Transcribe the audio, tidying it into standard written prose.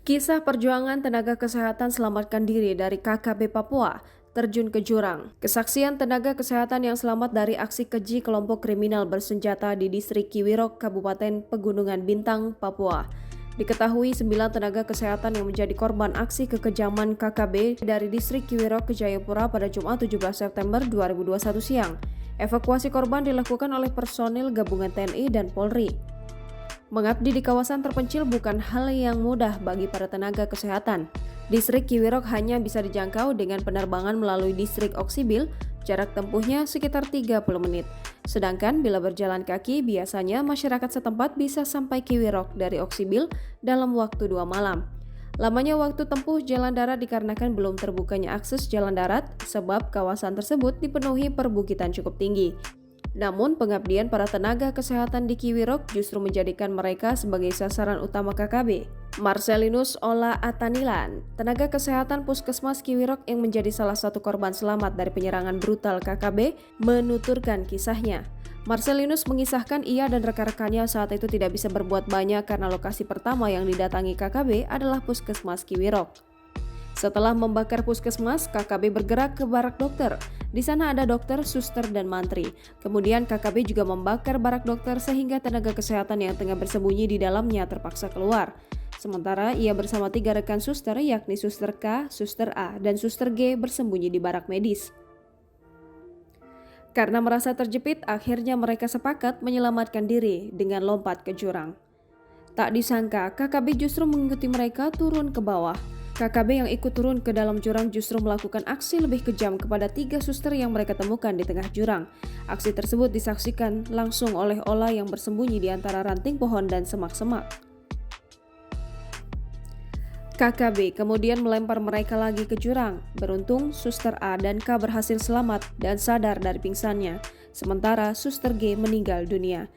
Kisah perjuangan tenaga kesehatan selamatkan diri dari KKB Papua terjun ke jurang. Kesaksian tenaga kesehatan yang selamat dari aksi keji kelompok kriminal bersenjata di distrik Kiwirok, Kabupaten Pegunungan Bintang, Papua. Diketahui 9 tenaga kesehatan yang menjadi korban aksi kekejaman KKB dari distrik Kiwirok ke Jayapura pada Jumat 17 September 2021 siang. Evakuasi korban dilakukan oleh personil gabungan TNI dan Polri. Mengabdi di kawasan terpencil bukan hal yang mudah bagi para tenaga kesehatan. Distrik Kiwirok hanya bisa dijangkau dengan penerbangan melalui distrik Oksibil, jarak tempuhnya sekitar 30 menit. Sedangkan bila berjalan kaki, biasanya masyarakat setempat bisa sampai Kiwirok dari Oksibil dalam waktu 2 malam. Lamanya waktu tempuh jalan darat dikarenakan belum terbukanya akses jalan darat sebab kawasan tersebut dipenuhi perbukitan cukup tinggi. Namun, pengabdian para tenaga kesehatan di Kiwirok justru menjadikan mereka sebagai sasaran utama KKB. Marcelinus Ola Atanilan, tenaga kesehatan Puskesmas Kiwirok yang menjadi salah satu korban selamat dari penyerangan brutal KKB, menuturkan kisahnya. Marcelinus mengisahkan ia dan rekan-rekannya saat itu tidak bisa berbuat banyak karena lokasi pertama yang didatangi KKB adalah Puskesmas Kiwirok. Setelah membakar puskesmas, KKB bergerak ke barak dokter. Di sana ada dokter, suster, dan mantri. Kemudian KKB juga membakar barak dokter sehingga tenaga kesehatan yang tengah bersembunyi di dalamnya terpaksa keluar. Sementara ia bersama 3 rekan suster yakni suster K, suster A, dan suster G bersembunyi di barak medis. Karena merasa terjepit, akhirnya mereka sepakat menyelamatkan diri dengan lompat ke jurang. Tak disangka, KKB justru mengikuti mereka turun ke bawah. KKB yang ikut turun ke dalam jurang justru melakukan aksi lebih kejam kepada 3 suster yang mereka temukan di tengah jurang. Aksi tersebut disaksikan langsung oleh Ola yang bersembunyi di antara ranting pohon dan semak-semak. KKB kemudian melempar mereka lagi ke jurang. Beruntung, suster A dan K berhasil selamat dan sadar dari pingsannya. Sementara suster G meninggal dunia.